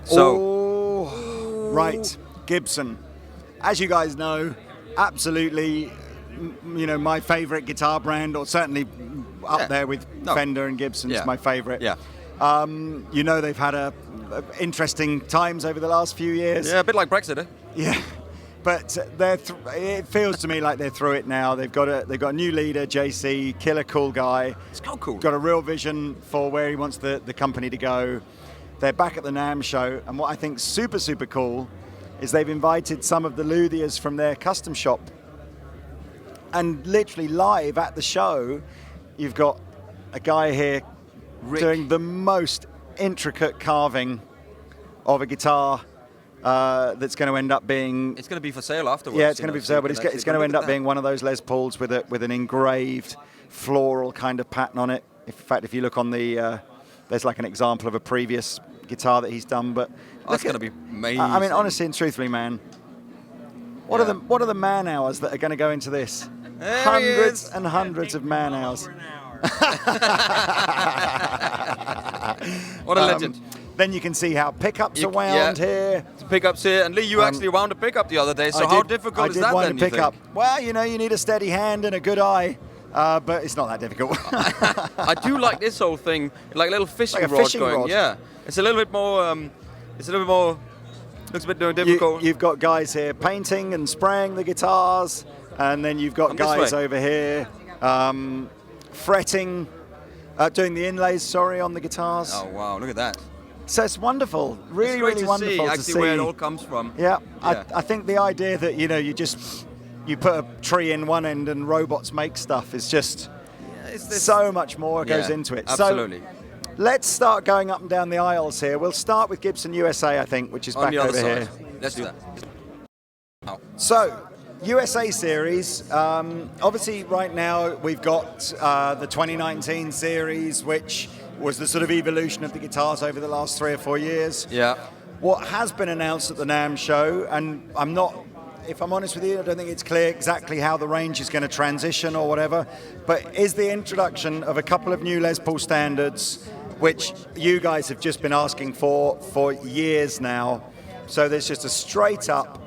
So, right, Gibson. As you guys know, absolutely, you know, my favorite guitar brand, or certainly up there with Fender and Gibson's my favorite. Yeah. You know, they've had interesting times over the last few years. Yeah, a bit like Brexit, eh? Yeah. But it feels to me like they're through it now. They've got a new leader, JC, killer cool guy. It's so cool. Got a real vision for where he wants the company to go. They're back at the NAMM show, and what I think super, super cool is they've invited some of the luthiers from their custom shop. And literally live at the show, you've got a guy here doing the most intricate carving of a guitar that's going to end up being... It's going to be for sale afterwards. Yeah, it's going to be for sale, but it's going to end up being one of those Les Pauls with an engraved floral kind of pattern on it. In fact, if you look on the... there's like an example of a previous guitar that he's done, but that's going to be amazing. I mean, honestly and truthfully, man, what are the man hours that are going to go into this? There hundreds and hundreds of man hours. What a legend. Then you can see how pickups are wound here. The pickups here, and Lee, you actually wound a pickup the other day. So how difficult is that then? I did wind a pickup. Well, you know, you need a steady hand and a good eye. But it's not that difficult. I do like this whole thing, like a little fishing rod. Yeah, it's a little bit more. Looks a bit more difficult. You've got guys here painting and spraying the guitars, and then you've got guys over here fretting, doing the inlays. On the guitars. Oh wow! Look at that. So it's wonderful, really, really wonderful to see where it all comes from. Yeah, I think the idea that you put a tree in one end and robots make stuff is just so much more goes into it. Absolutely. So let's start going up and down the aisles here. We'll start with Gibson USA, I think, which is back over here. Let's do that. Oh. So, USA series, obviously right now we've got the 2019 series, which was the sort of evolution of the guitars over the last 3 or 4 years. Yeah. What has been announced at the NAMM show, and if I'm honest with you, I don't think it's clear exactly how the range is going to transition or whatever, but is the introduction of a couple of new Les Paul standards, which you guys have just been asking for years now. So there's just a straight up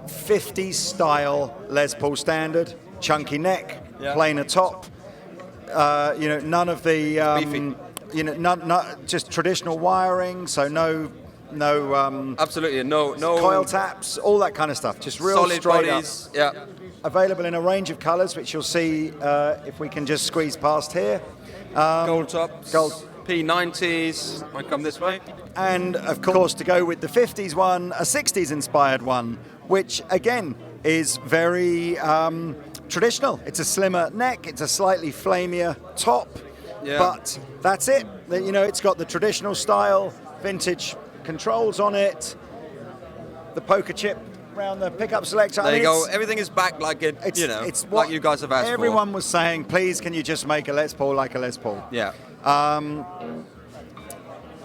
50s style Les Paul standard, chunky neck, plainer top, none of the, not just traditional wiring, so no absolutely no coil taps, all that kind of stuff. Just real solid straight bodies. Up. Yeah. Available in a range of colours, which you'll see if we can just squeeze past here. Gold tops. Gold P90s. Might come this way. And of course, to go with the 50s one, a 60s inspired one, which again is very traditional. It's a slimmer neck. It's a slightly flamier top. Yeah. But that's it. It's got the traditional style, vintage controls on it, the poker chip around the pickup selector. There you go. Everything is back like it's like you guys have asked for. Everyone was saying, please, can you just make a Les Paul like a Les Paul? Yeah.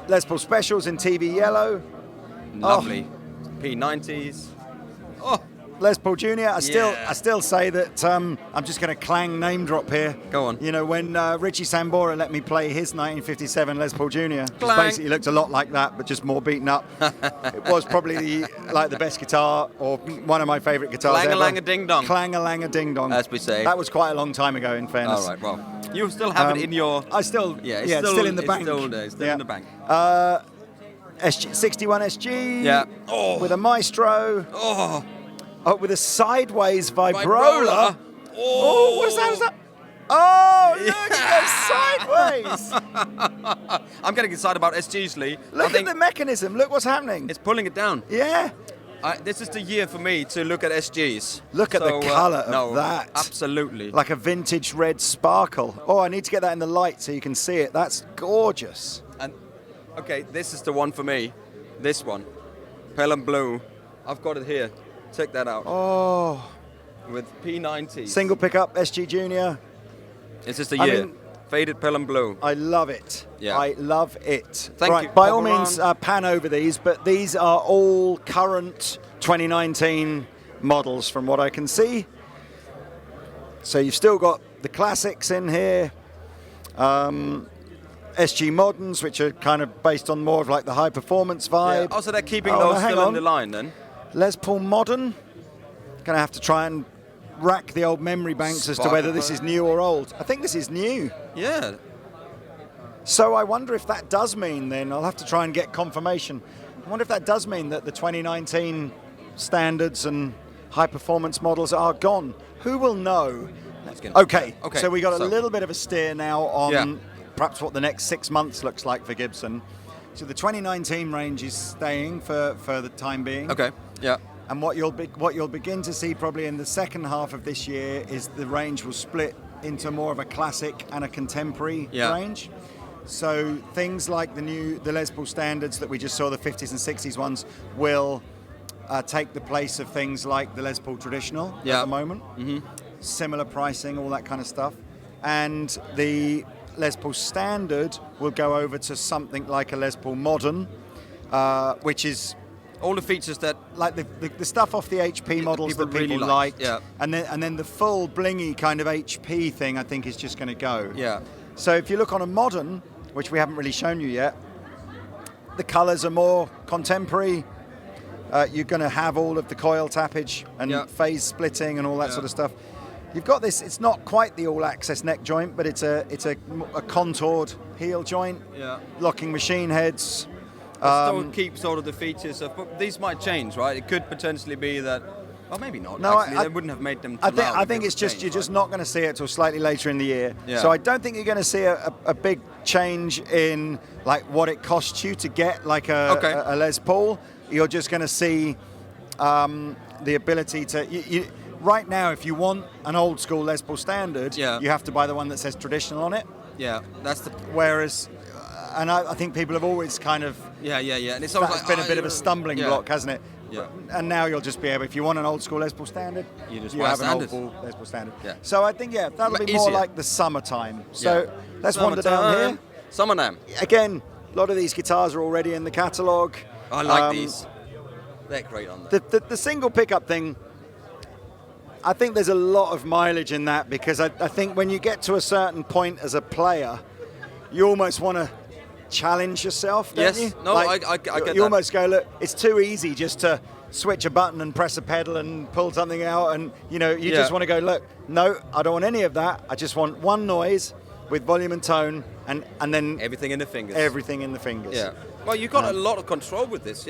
Les Paul specials in TV yellow. Lovely. P90s. Oh. Les Paul Jr. I still say that I'm just going to clang name drop here. Go on. When Richie Sambora let me play his 1957 Les Paul Jr. Basically looked a lot like that, but just more beaten up. It was probably the best guitar, or one of my favourite guitars ever. Clang-a-lang-a-ding-dong. Clang-a-lang-a-ding-dong. As we say. That was quite a long time ago, in fairness. All right, well, you still have it in your... I still... it's still in the bank. It's still in the bank. 61 SG. Yeah. With a Maestro. Oh, with a sideways vibrola. Oh, what's that? Oh, look, it goes sideways. I'm getting excited about SGs, Lee. Look at the mechanism. Look what's happening. It's pulling it down. Yeah. This is the year for me to look at SGs. Look at the colour of that. Absolutely. Like a vintage red sparkle. Oh, I need to get that in the light so you can see it. That's gorgeous. And okay, this is the one for me. This one. Pale and blue. I've got it here. Check that out. Oh. With P90. Single pickup, SG Junior. This is the year. Faded pale and blue. I love it. Yeah. I love it. Thank you. By all means, pan over these, but these are all current 2019 models from what I can see. So you've still got the classics in here. SG Moderns, which are kind of based on more of like the high performance vibe. Oh, so they're keeping Oh, those no, hang still in on. the line then? Les Paul Modern. Gonna have to try and rack the old memory banks as to whether this is new or old. I think this is new. Yeah. So I wonder if that does mean then, I'll have to try and get confirmation. I wonder if that does mean that the 2019 standards and high performance models are gone. Who will know? Okay, so we got a little bit of a steer now on perhaps what the next 6 months looks like for Gibson. So the 2019 range is staying for the time being. Okay, yeah. And what you'll begin to see probably in the second half of this year is the range will split into more of a classic and a contemporary range. So things like the Les Paul standards that we just saw, the 50s and 60s ones, will take the place of things like the Les Paul traditional at the moment. Similar pricing, all that kind of stuff. And the Les Paul standard will go over to something like a Les Paul modern, which is all the features that like the stuff off the HP models that people really like, yeah. and then the full blingy kind of HP thing I think is just going to go. Yeah. So if you look on a modern, which we haven't really shown you yet, the colours are more contemporary. You're going to have all of the coil tappage and phase splitting and all that sort of stuff. You've got this. It's not quite the all-access neck joint, but it's a contoured heel joint. Yeah. Locking machine heads. Still keep sort of the features of, but these might change, right? It could potentially be that, well, maybe not. No, actually, they wouldn't have made them. I think it's just you're just not going to see it till slightly later in the year. Yeah. So I don't think you're going to see a big change in like what it costs you to get like a Les Paul. You're just going to see the ability to. Right now, if you want an old school Les Paul standard, you have to buy the one that says traditional on it. Yeah, that's the. Whereas. And I think people have always kind of and it's that's been a bit of a stumbling block, hasn't it? Yeah. And now you'll just be able, if you want an old school Les Paul standard, you just have an old school Les Paul standard. Yeah. So I think that'll be more like the summertime. So let's wander down here. Summer NAMM. Again, a lot of these guitars are already in the catalogue. I like these. They're great on there. The single pickup thing, I think there's a lot of mileage in that because I think when you get to a certain point as a player, you almost want to challenge yourself, don't you? No, like, I get that. You almost go, look, it's too easy just to switch a button and press a pedal and pull something out, and you just want to go, look, no, I don't want any of that. I just want one noise with volume and tone, and then everything in the fingers. Everything in the fingers. Yeah. Well, you've got a lot of control with this,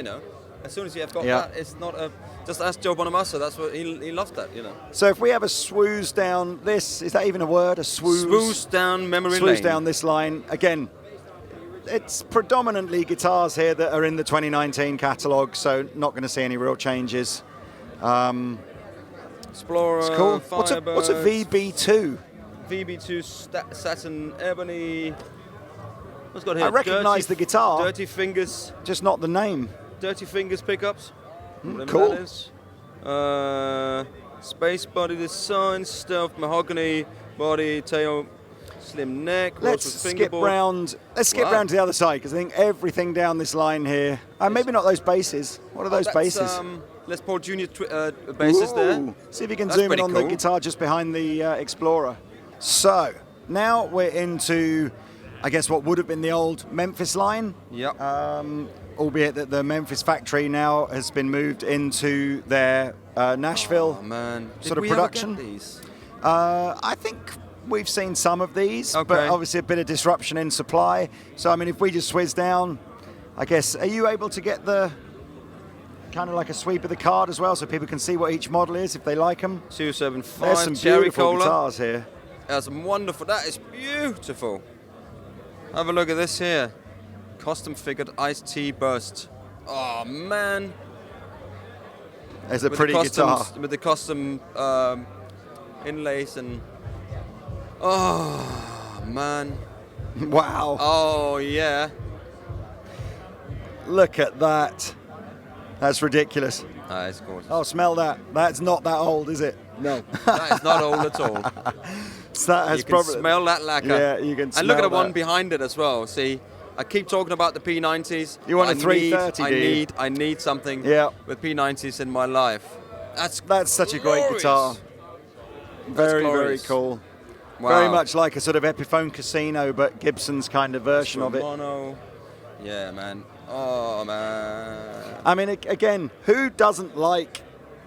As soon as you have got that, it's not a. Just ask Joe Bonamassa. That's what he loves that, So if we have a swooze down this, is that even a word? A swooze? Swooze down memory lane. Swooze down this line again. It's predominantly guitars here that are in the 2019 catalogue, so not going to see any real changes. Explorer, it's cool. What's a VB2? VB2 Saturn Ebony. What's got here? I recognise the guitar. Dirty Fingers. Just not the name. Dirty Fingers pickups. Cool. That is. Space body design, stealth mahogany body, tail. Slim neck. Let's skip round. Let's skip round to the other side because I think everything down this line here. Maybe not those basses. What are those basses? Les Paul Junior basses there. See if you can zoom in on the guitar just behind the Explorer. So now we're into, I guess, what would have been the old Memphis line. Yep. Albeit that the Memphis factory now has been moved into their Nashville sort of production. Ever get these? I think we've seen some of these, but obviously a bit of disruption in supply. So, I mean, if we just swizz down, I guess, are you able to get the kind of like a sweep of the card as well so people can see what each model is if they like them? 275. There's some beautiful guitars here. That's wonderful. That is beautiful. Have a look at this here. Custom figured iced tea burst. Oh, man. There's a pretty guitar. With the custom inlays and... Oh, man. Wow. Oh, yeah. Look at that. That's ridiculous. It's gorgeous. Oh, smell that. That's not that old, is it? No. That is not old at all. You can smell that lacquer. Yeah, you can smell And look at the that. One behind it as well. See, I keep talking about the P90s. You want a 330, I need something with P90s in my life. That's such a great guitar. Very, very cool. Wow. Very much like a sort of Epiphone Casino, but Gibson's kind of version of it. Mono. Yeah, man. Oh, man. I mean, again, who doesn't like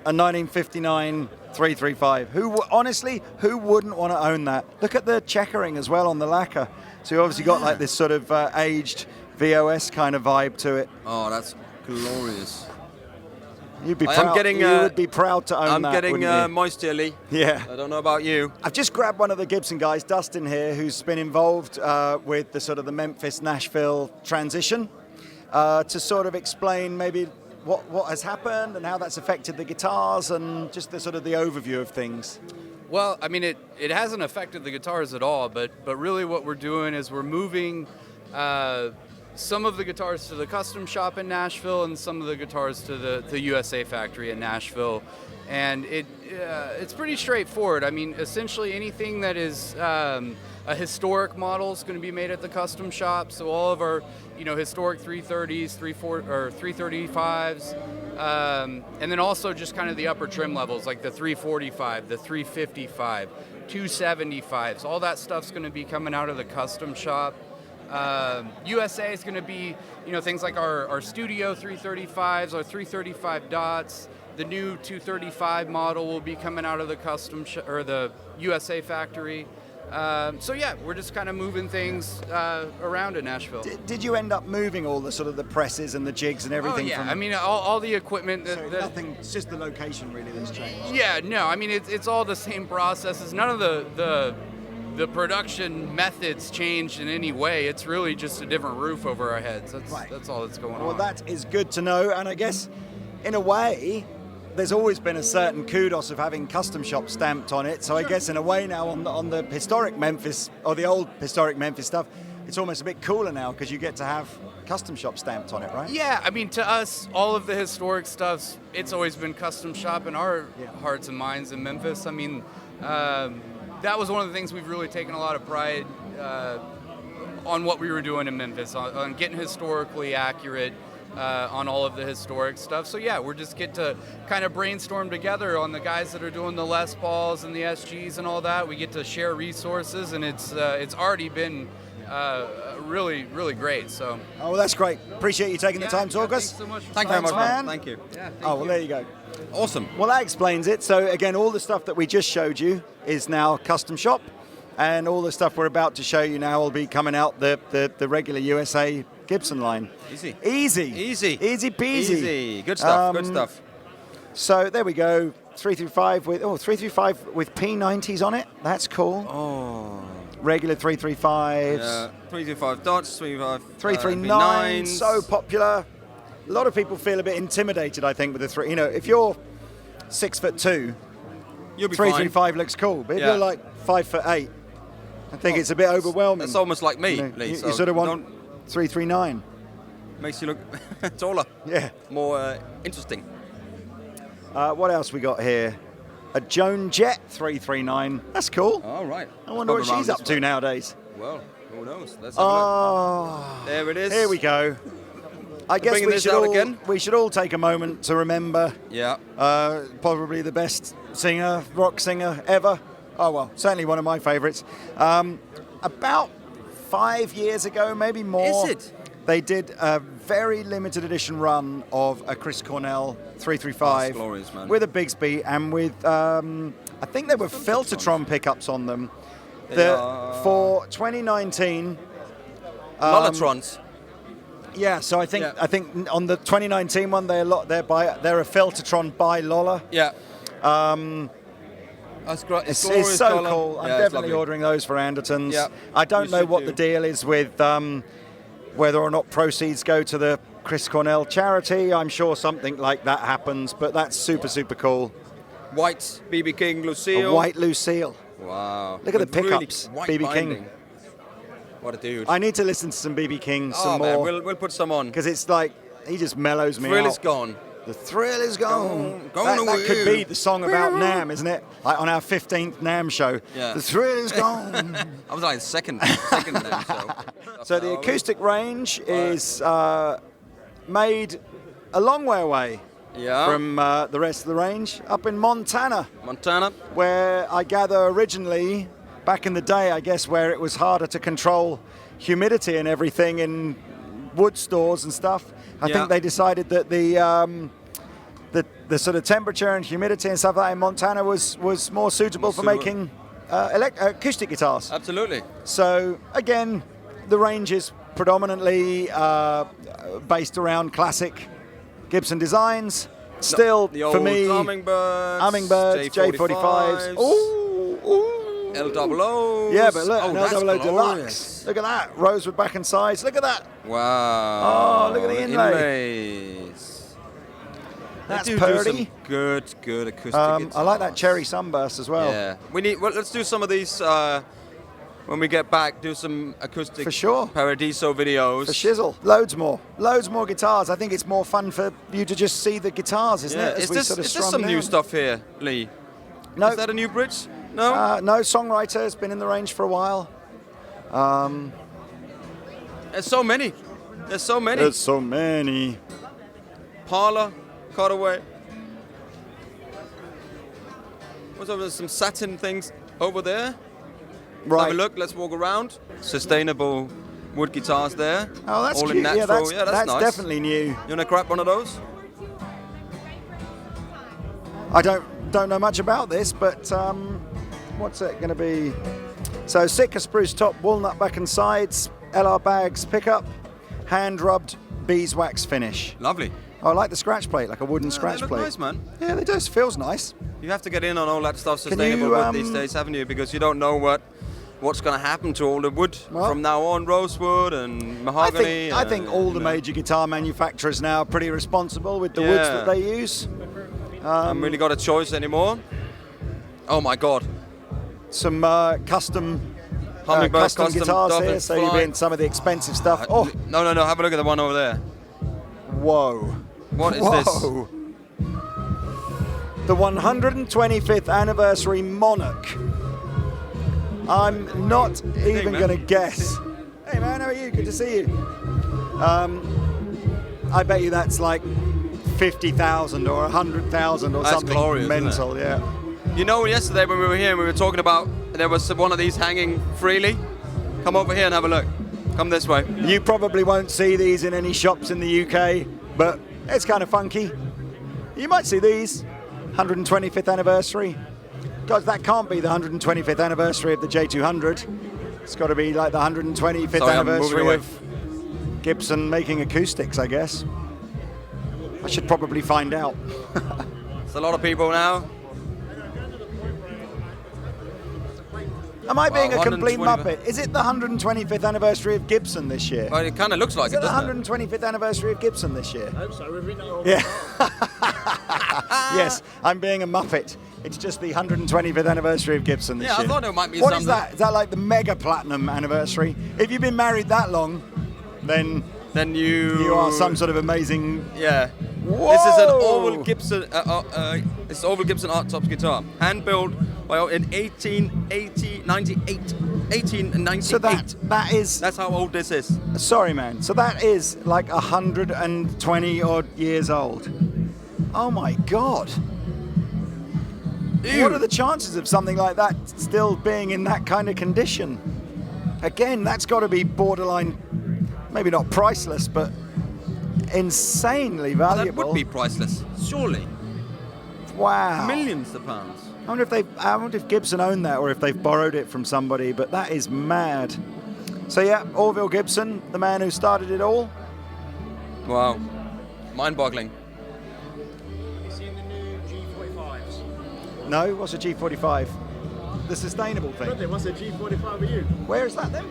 a 1959 335? Honestly, who wouldn't want to own that? Look at the checkering as well on the lacquer. So you obviously got like this sort of aged VOS kind of vibe to it. Oh, that's glorious. You'd be proud. You would be proud to own that. I'm getting moist here, Lee. Yeah. I don't know about you. I've just grabbed one of the Gibson guys, Dustin here, who's been involved with the sort of the Memphis-Nashville transition, to sort of explain maybe what has happened and how that's affected the guitars and just the sort of the overview of things. Well, I mean, it hasn't affected the guitars at all, but really what we're doing is we're moving some of the guitars to the custom shop in Nashville and some of the guitars to the USA factory in Nashville. And it's pretty straightforward. I mean, essentially anything that is a historic model is going to be made at the custom shop. So all of our, historic 330s, 335s, and then also just kind of the upper trim levels, like the 345, the 355, 275s. All that stuff's going to be coming out of the custom shop. USA is going to be, things like our studio 335s, our 335 dots. The new 235 model will be coming out of the or the USA factory. So yeah, we're just kind of moving things around in Nashville. Did you end up moving all the sort of the presses and the jigs and everything? Oh yeah, I mean all the equipment. Nothing. It's just the location really that's changed. Yeah, no, I mean it's all the same processes. None of the production methods changed in any way. It's really just a different roof over our heads. That's all that's going on. Well, that is good to know. And I guess, in a way, there's always been a certain kudos of having custom shop stamped on it. So I guess in a way now on the historic Memphis, or the old historic Memphis stuff, it's almost a bit cooler now because you get to have custom shop stamped on it, right? Yeah, I mean, to us, all of the historic stuff, it's always been custom shop in our hearts and minds in Memphis. I mean, that was one of the things we've really taken a lot of pride on what we were doing in Memphis, on getting historically accurate on all of the historic stuff. So yeah, we're just get to kind of brainstorm together on the guys that are doing the Les Pauls and the SGs and all that. We get to share resources, and it's already been really, really great. So. Oh, well, that's great. Appreciate you taking the time to talk us. Thanks so much. Thank you very much, man. Thank you. Yeah, well, there you go. Awesome. Well, that explains it. So again, all the stuff that we just showed you is now custom shop, and all the stuff we're about to show you now will be coming out the regular USA Gibson line. Easy peasy. Easy. Good stuff. Good stuff. So there we go. 335 with P90s on it. That's cool. Oh. Regular 335s. Yeah. 335 dots. 339. P9s. So popular. A lot of people feel a bit intimidated, I think, with the three. If you're 6'2", You'll be 335 fine. looks cool. But if you're like 5'8", I think it's a bit overwhelming. That's almost like me, Lee. You sort of want 339. Makes you look taller. Yeah. More interesting. What else we got here? A Joan Jett 339. That's cool. All right. I wonder what she's up to nowadays. Well, who knows? Let's have a look. There it is. Here we go. I guess we should all take a moment to remember. Yeah. Probably the best rock singer ever. Oh well, certainly one of my favourites. About 5 years ago, maybe more. Is it? They did a very limited edition run of a Chris Cornell 335 That's glorious, man. with a Bigsby and with I think there were Filtertron pickups on them. For 2019. Lolatrons. Yeah, so I think on the 2019 one they're a Filtertron by Lola. Yeah. That's great. It's so cool. I'm definitely ordering those for Andertons. Yeah, I don't know what the deal is with whether or not proceeds go to the Chris Cornell charity. I'm sure something like that happens, but that's super, super cool. White BB King Lucille. A white Lucille. Wow. Look at the pickups, really BB King. What a dude. I need to listen to some BB King some more. Man, we'll put some on. Because it's like, he just mellows me out. Thrill is gone. The thrill is gone. Gone That could be the song about NAMM, isn't it? Like on our 15th NAMM show. Yeah. The thrill is gone. I was like second NAMM show. So the acoustic range is made a long way away from the rest of the range, up in Montana. Montana. Where I gather originally back in the day, I guess, where it was harder to control humidity and everything in wood stores and stuff, I think they decided that the sort of temperature and humidity and stuff like that in Montana was more suitable for making acoustic guitars. Absolutely. So again, the range is predominantly based around classic Gibson designs. Still, the old for me, Hummingbirds, J45s. Ooh. L00s. Yeah, but look, oh, an that's L00 glorious. Deluxe. Look at that. Rosewood back and sides. Look at that. Wow. Oh, look at the inlays. That's They do purty. some good acoustic guitars. I like that cherry sunburst as well. Yeah. Let's do some of these when we get back. Do some acoustic For sure. Paradiso videos. For shizzle. Loads more guitars. I think it's more fun for you to just see the guitars, isn't it? Is this some new stuff here, Lee? No. Is that a new bridge? No? No, Songwriter has been in the range for a while. There's so many. There's so many. There's so many. Parlor, Cutaway. What's over there? Some satin things over there. Right. Have a look. Let's walk around. Sustainable wood guitars there. Oh, that's all cute. in natural. Yeah, that's nice. definitely new. You wanna grab one of those? I don't know much about this, but what's it going to be? So Sitka spruce top, walnut back and sides, LR bags pickup, hand rubbed beeswax finish. Lovely. Oh, I like the scratch plate, like a wooden scratch They look plate. nice, man. Yeah, they do. It feels nice. You have to get in on all that stuff, Can sustainable you, wood these days, haven't you? Because you don't know what's going to happen to all the wood Well, from now on. Rosewood and mahogany. I think all the major guitar manufacturers now are pretty responsible with the woods that they use. haven't really got a choice anymore. Oh my God. Some custom Hummingbird, custom guitars Dolphin here, so you're Fly. being some of the expensive stuff. Oh, No, have a look at the one over there. whoa. What is Whoa. The 125th anniversary Monarch. I'm not even man. going to guess. Hey man, how are you? Good to see you. I bet you that's like 50,000 or 100,000 or That's something glorious, isn't mental, yeah. You know, yesterday when we were here, we were talking about there was one of these hanging freely. Come over here and have a look. Come this way. You probably won't see these in any shops in the UK, but it's kind of funky. You might see these. 125th anniversary. God, that can't be the 125th anniversary of the J200. It's got to be like the 125th Sorry, I'm moving anniversary away. of Gibson making acoustics, I guess. I should probably find out. It's a lot of people now. Am I being Wow, a complete 120 muppet? Is it the 125th anniversary of Gibson this year? Well, it kind of looks like Is it, it the doesn't it? 125th anniversary of Gibson this year? I hope so. We've written it all. Yeah. Yes, I'm being a muppet. It's just the 125th anniversary of Gibson this Yeah, I year. thought it might be What is something. that? Is that like the mega platinum anniversary? If you've been married that long, then Then you you are some sort of amazing. Yeah. Whoa! This is an Orville Gibson. It's Orville Gibson Art Tops guitar, hand built in 1898. So that is. That's how old this is. Sorry, man. So that is like 120 odd years old. Oh my God. Ew. What are the chances of something like that still being in that kind of condition? Again, that's got to be borderline, maybe not priceless, but insanely That valuable. would be priceless, surely. Wow. Millions of pounds. I wonder if Gibson owned that or if they've borrowed it from somebody, but that is mad. So yeah, Orville Gibson, the man who started it all. Wow. Mind-boggling. You seen the new G45s? No, what's a G45? The sustainable thing. Bradley, what's a G45 with you? Where is that then?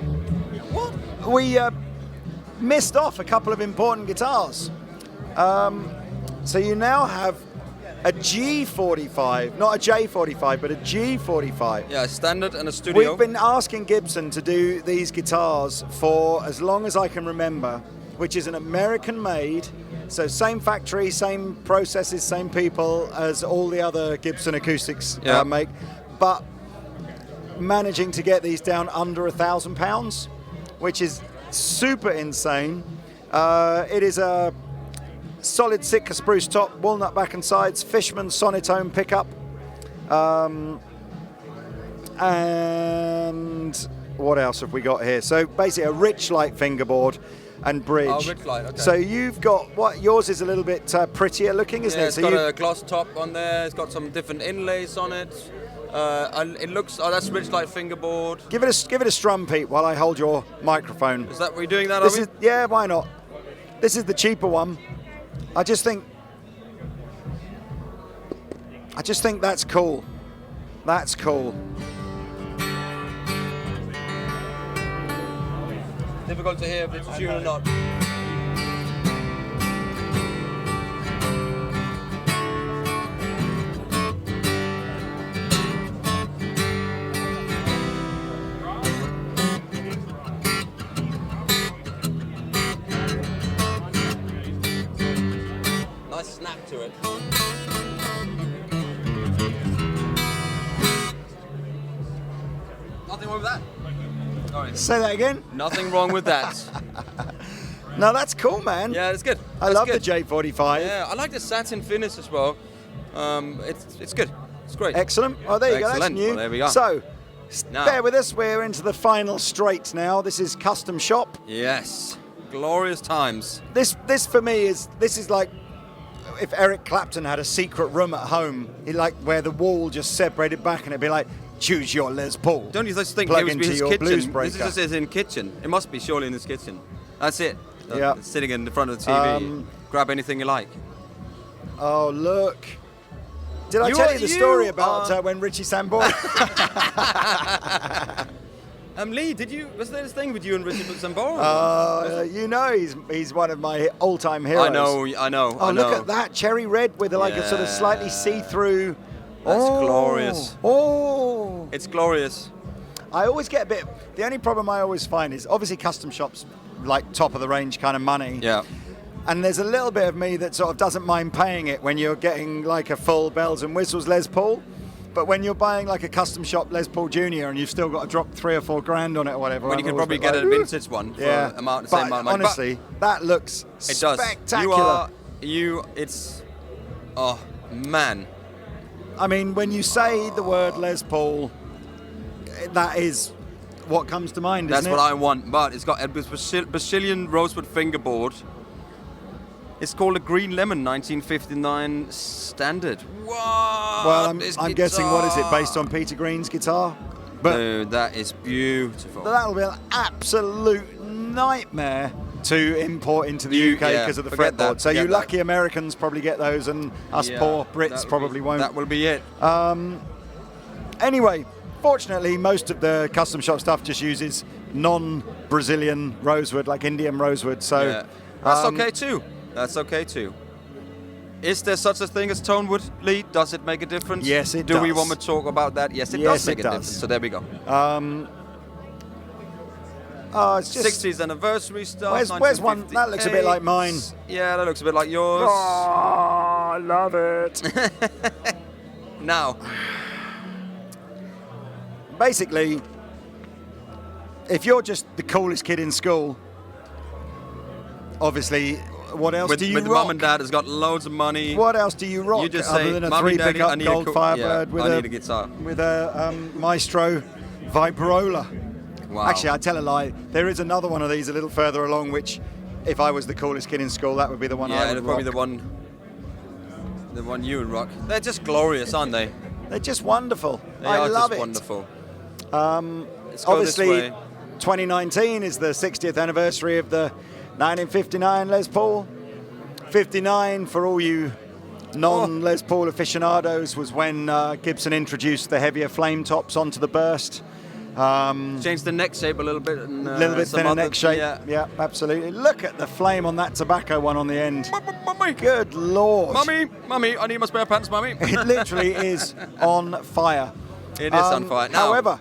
What? We missed off a couple of important guitars. So you now have a G45, not a J45, but a G45. Yeah, a standard and a studio. We've been asking Gibson to do these guitars for as long as I can remember, which is an American-made, so same factory, same processes, same people as all the other Gibson acoustics make, but managing to get these down under £1,000, which is super insane. It is a solid Sitka spruce top, walnut back and sides, Fishman sonotone pickup. And what else have we got here? So basically a rich light fingerboard and bridge. Oh, rich light, okay. So you've got, what, yours is a little bit prettier looking, isn't Yeah, it? it's So got a gloss top on there. It's got some different inlays on it. And it looks, oh, that's rich light fingerboard. give it a strum, Pete, while I hold your microphone. Is that what you're doing that, This are we? is, yeah, why not? This is the cheaper one. I just think that's cool. That's cool. Difficult to hear if it's a tune or not. Nice snap to it. Nothing wrong with that. Sorry. Say that again? Nothing wrong with that. No, that's cool, man. Yeah, it's good. I That's love good. the J45. Yeah, I like the satin finish as well. It's good. It's great. Excellent. Oh, there you go. That's Excellent. new. Well, there we go. So, Now. bear with us. We're into the final straight now. This is Custom Shop. Yes, glorious times. This for me is like if Eric Clapton had a secret room at home, where the wall just separated back, and it'd be like, choose your Les Paul. Don't you just think Plug it must be into his your kitchen? blues This breaker. is just in kitchen. It must be surely in his kitchen. That's it. Yeah. Sitting in the front of the TV. Grab anything you like. Oh, look. Did I You tell are- you the you story about are- when Richie Sambora? Lee, was there this thing with you and Richard Zambora? You know, he's one of my all-time heroes. I know. Oh, look at that cherry red with a sort of slightly see-through. That's glorious. Oh, It's glorious. I always get a bit. The only problem I always find is obviously Custom Shop's like top of the range kind of money. Yeah. And there's a little bit of me that sort of doesn't mind paying it when you're getting like a full bells and whistles Les Paul. But when you're buying like a Custom Shop Les Paul Junior and you've still got to drop 3 or 4 grand on it or whatever. When you I'm could always probably a bit get like, a vintage one for yeah. the same amount of money. Honestly, that looks But it does. spectacular. It's, oh man. I mean, when you say the word Les Paul, that is what comes to mind, That's isn't what it? I want, but it's got a Brazilian rosewood fingerboard. It's called a Green Lemon 1959 standard. What? Well, I'm This guessing, what is it, guitar. based on Peter Green's guitar? But Dude, that is beautiful. that'll be an absolute nightmare to import into the UK yeah, because of the forget fretboard. that, So you forget lucky Americans probably get those, and us Yeah, poor Brits that will probably be- won't. That will be it. Anyway, fortunately, most of the Custom Shop stuff just uses non-Brazilian rosewood, like Indian rosewood. So Yeah. That's okay too. That's okay too. Is there such a thing as tone wood, Lee? Does it make a difference? Yes, it Do we does. want to talk about that? Yes, it Yes, does make it a does. difference. So there we go. It's just 60s anniversary stuff. Where's one? That looks a bit like mine. 1958s. Yeah, that looks a bit like yours. Oh, I love it. Now, Basically, if you're just the coolest kid in school, obviously, what else with do you mum rock? and dad has got loads of money. What else do you rock? You just other say, than a "Mummy, 3 Daddy, pickup I need a gold cool- Firebird yeah, with I need a guitar." with a Maestro Vibrola. Wow. Actually, I tell a lie. There is another one of these a little further along, which, if I was the coolest kid in school, that would be the one I Yeah, would it's probably rock. the one you would rock. They're just glorious, aren't they? They're just wonderful. They I are love just it. wonderful. Let's go this Obviously, way. 2019 is the 60th anniversary of the 1959 Les Paul. 59, for all you non-Les Paul aficionados, was when Gibson introduced the heavier flame tops onto the burst. Change the neck shape a little bit. A little bit some thinner other- neck shape. Yeah. Yeah, absolutely. Look at the flame on that tobacco one on the end. Mummy, Good Lord. mummy, I need my spare pants, mummy. It literally is on fire. It is on fire. Now, However,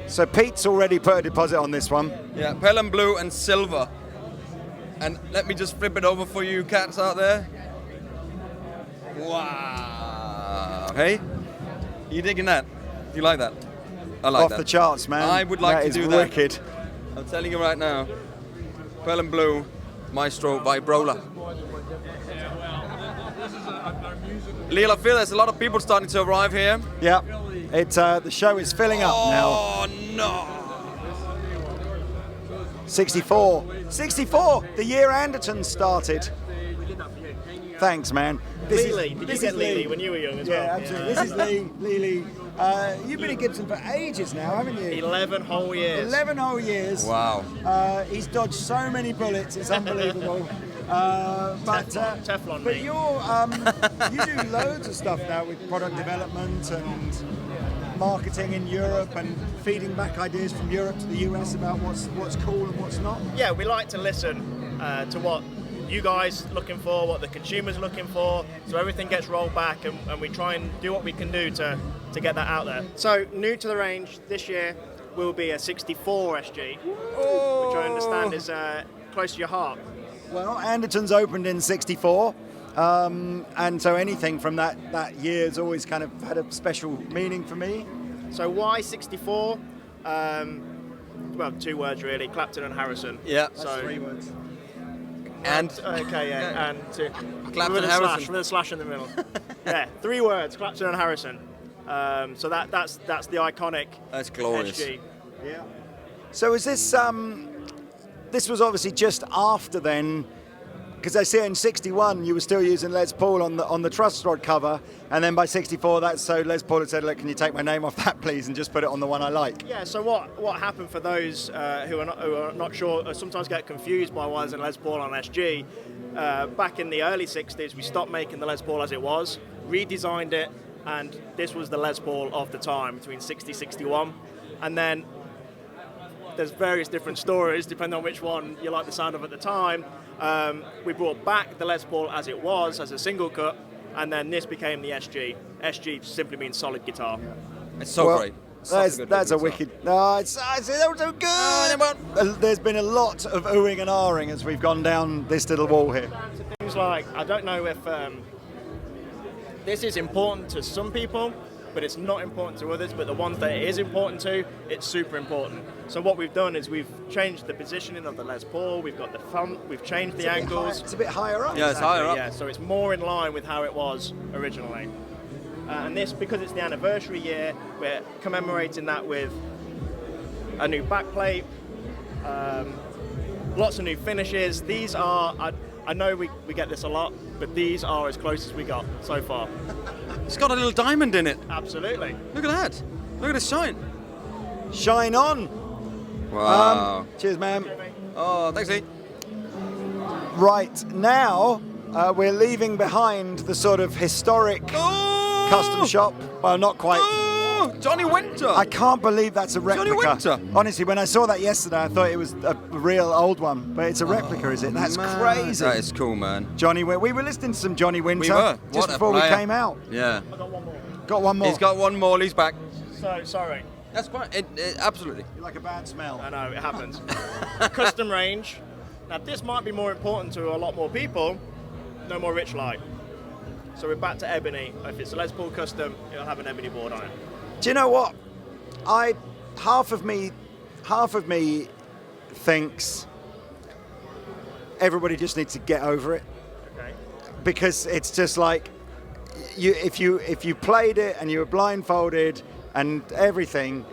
so Pete's already put a deposit on this one. yeah, pale and blue and silver. And let me just flip it over for you cats out there. Wow. Hey, you digging that? Do you like that? I like Off that. the charts, man. I would like That to is do wicked. that. I'm telling you right now. Pearl and blue, Maestro Vibrola. Lil, I feel there's a lot of people starting to arrive here. Yeah, the show is filling up now. Oh no! 64, the year Andertons started. Thanks, man. Lee, did you get Lee when you were young as well? Yeah, absolutely. This is Lee. You've been at Gibson for ages now, haven't you? 11 whole years. 11 whole years. Wow. He's dodged so many bullets, it's unbelievable. Teflon, but mate. you do loads of stuff now with product development and marketing in Europe and feeding back ideas from Europe to the US about what's cool and what's not. Yeah, we like to listen to what you guys looking for, what the consumer's looking for, so everything gets rolled back and we try and do what we can do to get that out there. So new to the range this year will be a 64 SG, which I understand is close to your heart. Well, Andertons opened in 64, and so anything from that year has always kind of had a special meaning for me. So why 64? Well, 2 words really, Clapton and Harrison. Yeah. That's So 3 words. And okay, yeah, and Clapton with a Harrison. slash, with a slash in the middle. Yeah, 3 words, Clapton and Harrison. So that's the iconic That's glorious. SG. Yeah. So is this this was obviously just after then, because I see in 61 you were still using Les Paul on the truss rod cover, and then by 64 so Les Paul had said, look, can you take my name off that please and just put it on the one I like? Yeah. So what happened for those who are not sure, or sometimes get confused by why there's a Les Paul on SG? Back in the early 60s, we stopped making the Les Paul as it was, redesigned it, and this was the Les Paul of the time between 60-61, and then there's various different stories depending on which one you like the sound of at the time. We brought back the Les Paul as it was, as a single cut, and then this became the SG. SG simply means solid guitar. It's so great. Such good That's a guitar. wicked. No, it's so good. There's been a lot of oohing and ahhing as we've gone down this little wall here. Things like, I don't know if this is important to some people, but it's not important to others, but the ones that it is important to, it's super important. So what we've done is we've changed the positioning of the Les Paul, we've got the front, we've changed the angles. It's a bit higher up. Yeah, it's higher up. Yeah, so it's more in line with how it was originally. And this, because it's the anniversary year, we're commemorating that with a new backplate, lots of new finishes. These are, I know we get this a lot, but these are as close as we got so far. It's got a little diamond in it. Absolutely. Look at that. Look at the shine. Shine on. Wow. Cheers, ma'am. Oh, thanks, Lee. Right, now we're leaving behind the sort of historic custom shop. Well, not quite. Oh, Johnny Winter. I can't believe that's a replica. Winter. Honestly, when I saw that yesterday, I thought it was a real old one, but it's a replica, is it? That's Man, crazy. That is cool, man. Johnny Winter. We were listening to some Johnny Winter We were. just What a before we player. came out. Yeah. I got one more. Got one more. He's got one more. He's back. So, sorry. That's quite. Absolutely. You like a bad smell. I know, it happens. Custom range. Now, this might be more important to a lot more people. No more rich light. So we're back to ebony. If it's a Les Paul custom, it'll have an ebony board on it. Do you know what? Half of me thinks everybody just needs to get over it, Okay. because it's just like if you played it and you were blindfolded and everything,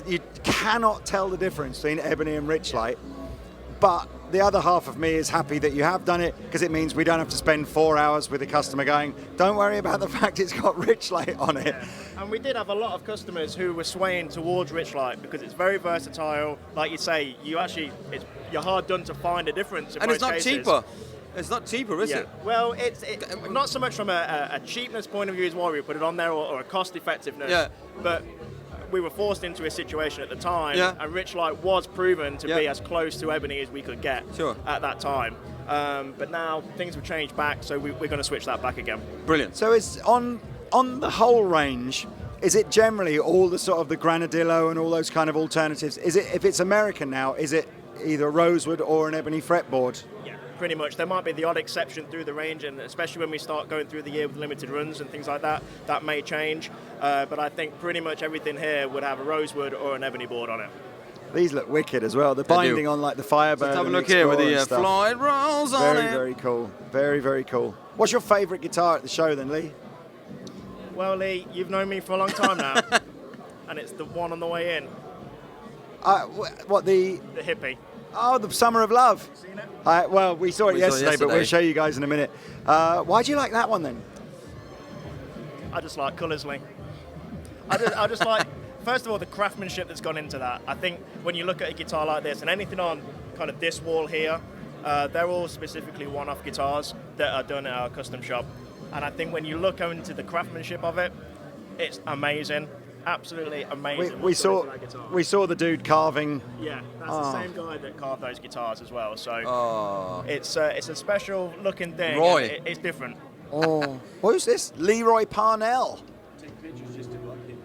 you cannot tell the difference between ebony and rich light. But the other half of me is happy that you have done it, because it means we don't have to spend 4 hours with a customer going, don't worry about the fact it's got rich light on it. Yeah. And we did have a lot of customers who were swaying towards rich light because it's very versatile. Like you say, you're hard done to find a difference in And it's most not cases. cheaper. It's not cheaper, is Yeah. it? Well, it's not so much from a cheapness point of view as why we put it on there, or a cost effectiveness. Yeah. But we were forced into a situation at the time, Yeah. and rich light was proven to Yeah. be as close to ebony as we could get Sure. at that time. But now things have changed back, so we're going to switch that back again. Brilliant. So it's on the whole range. Is it generally all the sort of the granadillo and all those kind of alternatives? Is it, if it's American now, is it either a rosewood or an ebony fretboard? Yeah, pretty much. There might be the odd exception through the range, and especially when we start going through the year with limited runs and things like that, that may change. But I think pretty much everything here would have a rosewood or an ebony board on it. These look wicked as well. The They do. binding on like the Firebird. Let's have a and look here with Explorer the and stuff. flight rolls on Very, it. very cool. Very, very cool. What's your favourite guitar at the show then, Lee? Well, Lee, you've known me for a long time now, and it's the one on the way in. What the? The hippie. Oh, the Summer of Love. Seen it? Well, we saw it yesterday, but we'll show you guys in a minute. Why do you like that one then? I just like colours, Lee. I just like, first of all, the craftsmanship that's gone into that. I think when you look at a guitar like this, and anything on kind of this wall here, they're all specifically one-off guitars that are done at our custom shop. And I think when you look into the craftsmanship of it, it's amazing. Absolutely amazing. We saw the dude carving. Yeah, that's the same guy that carved those guitars as well. So it's a special looking thing. Roy. It's different. Oh, who's this? Leroy Parnell. Take pictures just to block it.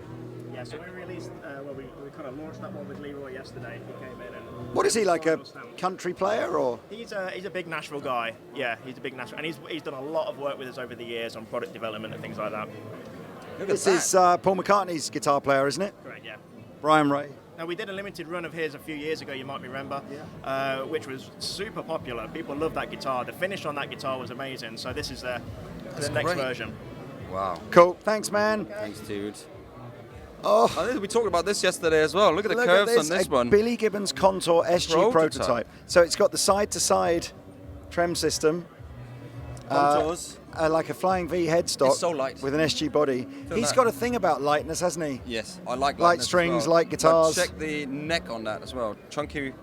Yeah, so we released. We kind of launched that one with Leroy yesterday. He came in and. What is he, like a country player or? He's a big Nashville guy. Yeah, he's a big Nashville, and he's done a lot of work with us over the years on product development and things like that. This is Paul McCartney's guitar player, isn't it? Correct. Yeah. Brian Ray. Now, we did a limited run of his a few years ago, you might remember, Yeah. which was super popular. People loved that guitar. The finish on that guitar was amazing. So this is the next version. Wow. Cool. Thanks, man. Thanks, dude. Oh, We talked about this yesterday as well. Look at the curves on this one. Billy Gibbons Contour SG prototype. So it's got the side-to-side trem system. Contours. Like a Flying V headstock. It's so light. With an SG body. He's that. got a thing about lightness, hasn't he? Yes, I like Light lightness as strings, well. light guitars. But check the neck on that as well. Chunky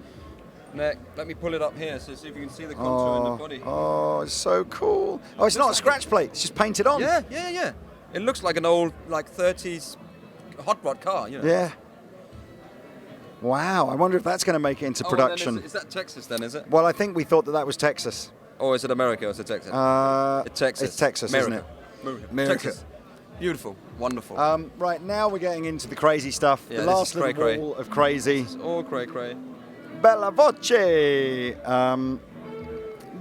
neck. Let me pull it up here so see if you can see the contour in the body. Oh, it's so cool. Oh, it's not a scratch plate. It's just painted on. Yeah. It looks like an old 30s hot rod car, you know. Yeah. Wow. I wonder if that's going to make it into production. Is that Texas then, is it? Well, I think we thought that was Texas. Or is it America or is it Texas? It's Texas. It's Texas, America. isn't it? America. Texas. Beautiful. Wonderful. Right, now we're getting into the crazy stuff. Yeah, the this last is little cray-cray. ball of crazy. It's all cray. Bella Voce.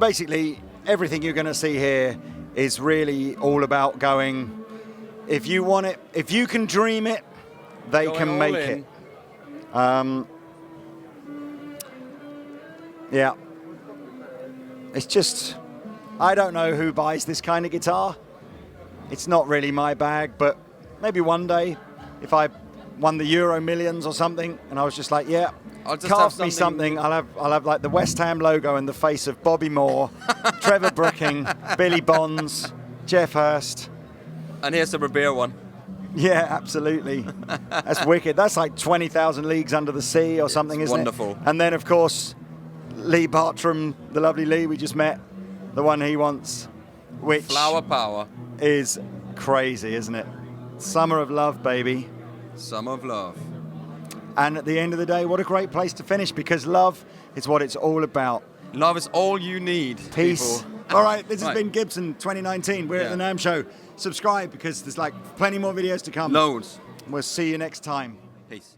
Basically, everything you're going to see here is really all about going, if you want it, if you can dream it, they Going can all make in. it. Yeah. It's just, I don't know who buys this kind of guitar. It's not really my bag, but maybe one day, if I won the Euro Millions or something, and I was just like, yeah, I'll just carve have me something- something. I'll have like the West Ham logo and the face of Bobby Moore, Trevor Brooking, Billy Bonds, Jeff Hurst. And here's the Revere one. Yeah, absolutely. That's wicked. That's like 20,000 Leagues Under the Sea or something, isn't wonderful. it? And then, of course, Lee Bartram, the lovely Lee we just met, the one he wants, which Flower Power. is crazy, isn't it? Summer of Love, baby. Summer of Love. And at the end of the day, what a great place to finish, because love is what it's all about. Love is all you need. Peace. People. All right, this has Right. been Gibson 2019. We're at the NAMM show. Subscribe, because there's like plenty more videos to come. Loads. We'll see you next time. Peace.